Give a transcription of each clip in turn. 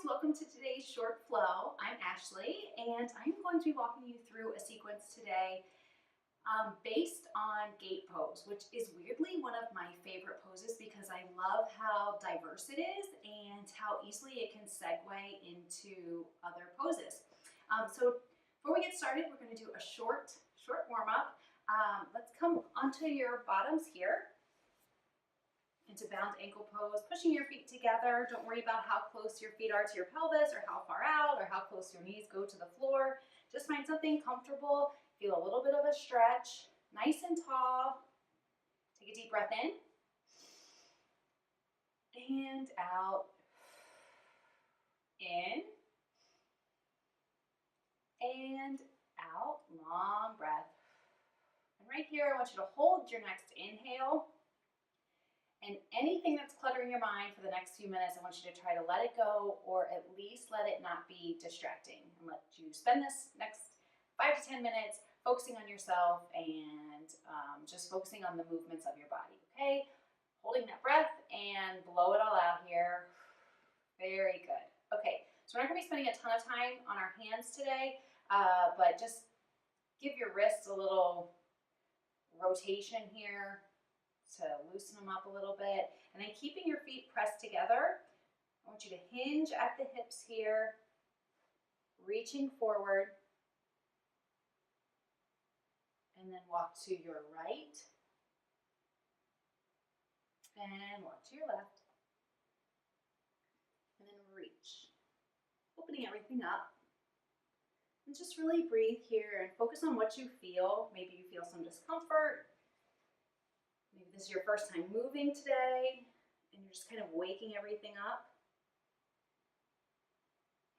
welcome to today's short flow. I'm Ashley and I'm going to be walking you through a sequence today based on gate pose, which is weirdly one of my favorite poses because I love how diverse it is and how easily it can segue into other poses. So before we get started, we're going to do a short warm-up. Let's come onto your bottoms here into bound ankle pose, pushing your feet together. Don't worry about how close your feet are to your pelvis or how far out or how close your knees go to the floor. Just find something comfortable. Feel a little bit of a stretch, nice and tall. Take a deep breath in and out. In and out. Long breath. And right here, I want you to hold your next inhale. And anything that's cluttering your mind for the next few minutes, I want you to try to let it go, or at least let it not be distracting, and let you spend this next 5 to 10 minutes focusing on yourself and just focusing on the movements of your body, okay? Holding that breath and blow it all out here. Very good. Okay, so we're not gonna be spending a ton of time on our hands today, but just give your wrists a little rotation here to loosen them up a little bit. And then keeping your feet pressed together, I want you to hinge at the hips here, reaching forward, and then walk to your right, and walk to your left, and then reach, opening everything up. And just really breathe here and focus on what you feel. Maybe you feel some discomfort. Maybe this is your first time moving today and you're just kind of waking everything up.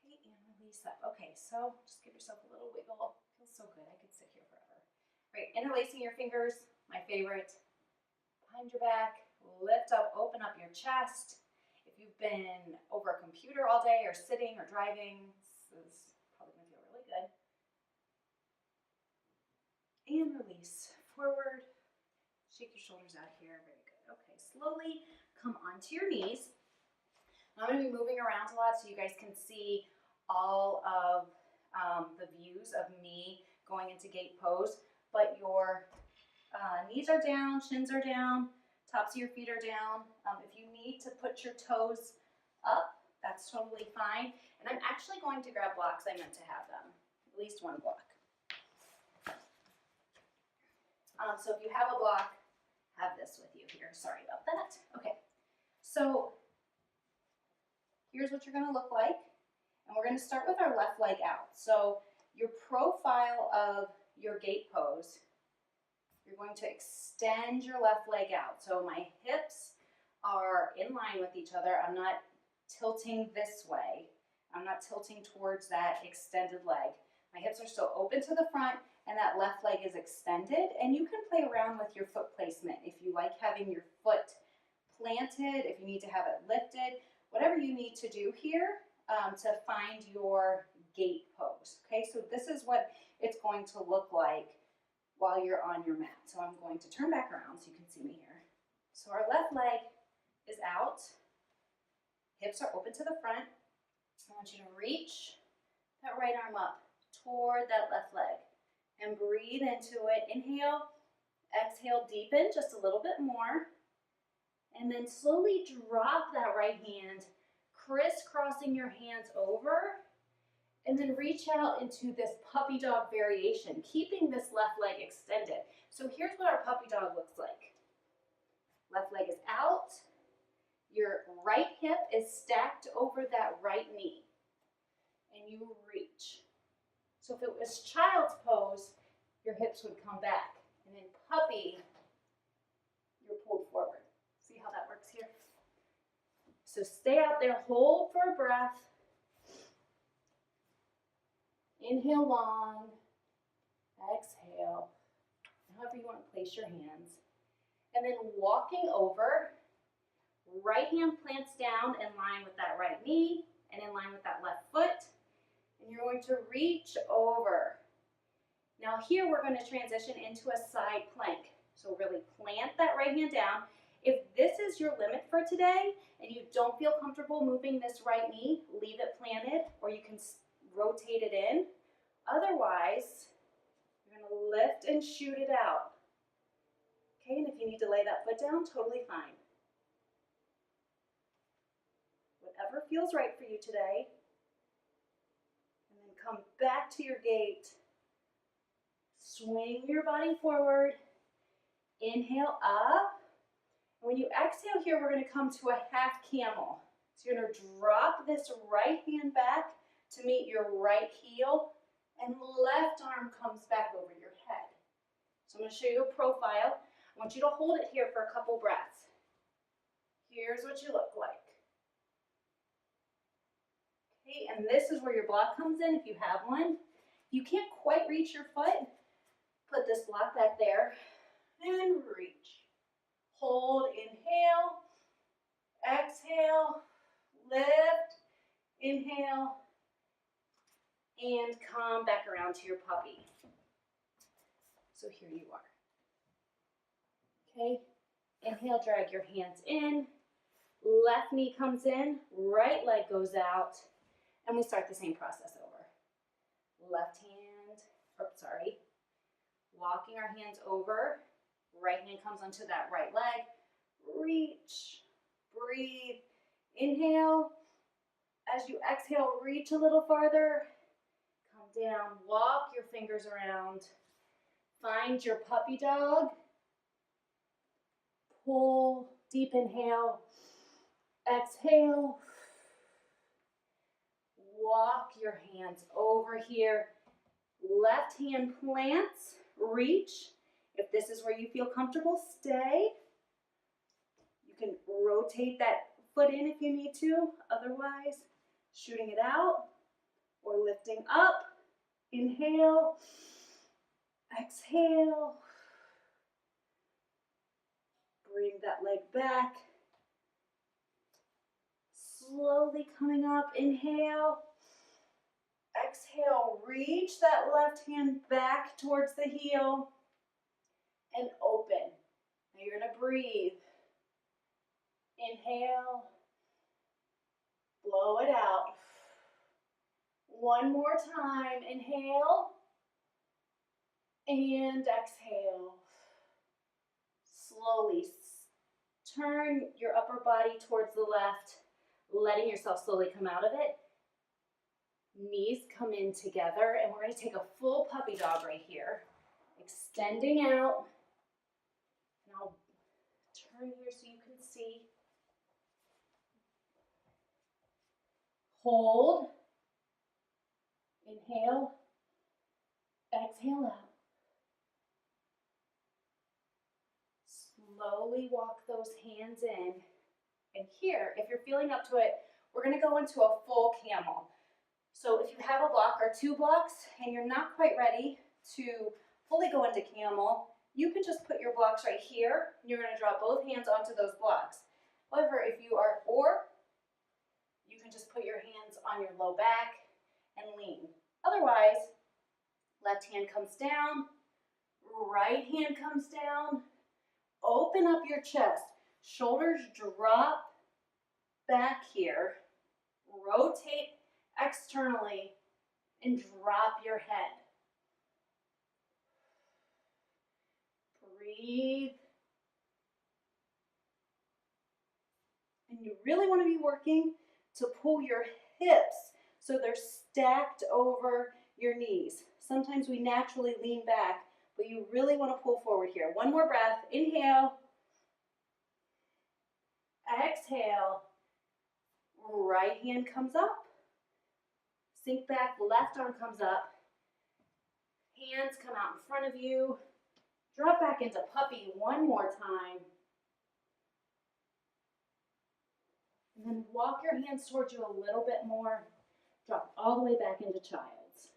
Okay, and release up. Okay, so just give yourself a little wiggle. Feels so good. I could sit here forever. All right, interlacing your fingers, my favorite. Behind your back, lift up, open up your chest. If you've been over a computer all day or sitting or driving, this is probably going to feel really good. And release forward. Shake your shoulders out here, very good. Okay, slowly come onto your knees. I'm going to be moving around a lot so you guys can see all of the views of me going into gate pose, but your knees are down, shins are down, tops of your feet are down. If you need to put your toes up, that's totally fine. And I'm actually going to grab blocks. I meant to have them, at least one block. So if you have a block, have this with you here. Sorry about that. Okay, so here's what you're going to look like. And we're going to start with our left leg out. So your profile of your gate pose, you're going to extend your left leg out. So my hips are in line with each other. I'm not tilting this way. I'm not tilting towards that extended leg. My hips are still open to the front, and that left leg is extended. And you can play around with your foot placement if you like having your foot planted, if you need to have it lifted, whatever you need to do here to find your gate pose. Okay, so this is what it's going to look like while you're on your mat. So I'm going to turn back around so you can see me here. So our left leg is out, hips are open to the front. I want you to reach that right arm up toward that left leg and breathe into it. Inhale, exhale, deepen just a little bit more, and then slowly drop that right hand, crisscrossing your hands over, and then reach out into this puppy dog variation, keeping this left leg extended. So here's what our puppy dog looks like. Left leg is out, your right hip is stacked over that right knee, and you reach. So if it was child's pose, your hips would come back. And in puppy, you're pulled forward. See how that works here? So stay out there, hold for a breath. Inhale long, exhale, however you want to place your hands. And then walking over, right hand plants down in line with that right knee and in line with that left foot. And you're going to reach over. Now here we're going to transition into a side plank. So really plant that right hand down. If this is your limit for today and you don't feel comfortable moving this right knee, leave it planted, or you can rotate it in. Otherwise, you're going to lift and shoot it out. Okay, and if you need to lay that foot down, totally fine. Whatever feels right for you today. And then come back to your gate. Swing your body forward. Inhale up. And when you exhale here, we're going to come to a half camel. So you're going to drop this right hand back to meet your right heel, and left arm comes back over your head. So I'm going to show you a profile. I want you to hold it here for a couple breaths. Here's what you look like. Okay, and this is where your block comes in if you have one. If you can't quite reach your foot, put this block back there and reach. Hold, inhale, exhale, lift, inhale, and come back around to your puppy. So here you are. Okay, inhale, drag your hands in, left knee comes in, right leg goes out, and we start the same process over. Left hand, walking our hands over, right hand comes onto that right leg, reach, breathe, inhale. As you exhale, reach a little farther, come down, walk your fingers around, find your puppy dog, pull, deep inhale, exhale, walk your hands over here, left hand plants, reach. If this is where you feel comfortable, stay. You can rotate that foot in if you need to, otherwise shooting it out or lifting up. Inhale, exhale, bring that leg back, slowly coming up, inhale, exhale, reach that left hand back towards the heel and open. Now you're going to breathe. Inhale, blow it out. One more time, inhale and exhale. Slowly turn your upper body towards the left, letting yourself slowly come out of it. Knees come in together, and we're going to take a full puppy dog right here. Extending out. And I'll turn here so you can see. Hold. Inhale. Exhale out. Slowly walk those hands in. And here, if you're feeling up to it, we're going to go into a full camel. So if you have a block or two blocks and you're not quite ready to fully go into camel, you can just put your blocks right here. And you're going to drop both hands onto those blocks. However, if you are, or you can just put your hands on your low back and lean. Otherwise, left hand comes down, right hand comes down. Open up your chest. Shoulders drop back here. Rotate externally and drop your head. Breathe. And you really want to be working to pull your hips so they're stacked over your knees. Sometimes we naturally lean back, but you really want to pull forward here. One more breath. Inhale. Exhale. Right hand comes up. Sink back, left arm comes up. Hands come out in front of you. Drop back into puppy one more time. And then walk your hands towards you a little bit more. Drop all the way back into child's.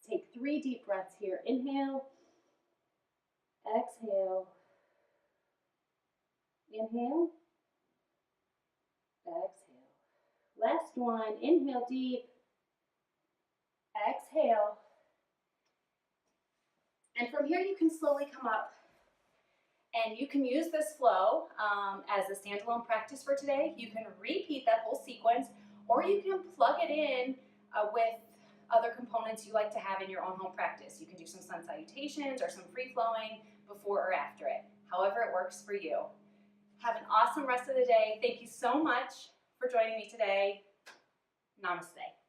Take 3 deep breaths here. Inhale. Exhale. Inhale. Exhale. Last one. Inhale deep. Exhale. And from here, you can slowly come up, and you can use this flow as a standalone practice for today. You can repeat that whole sequence, or you can plug it in with other components you like to have in your own home practice. You can do some sun salutations or some free flowing before or after it, however it works for you. Have an awesome rest of the day. Thank you so much for joining me today. Namaste.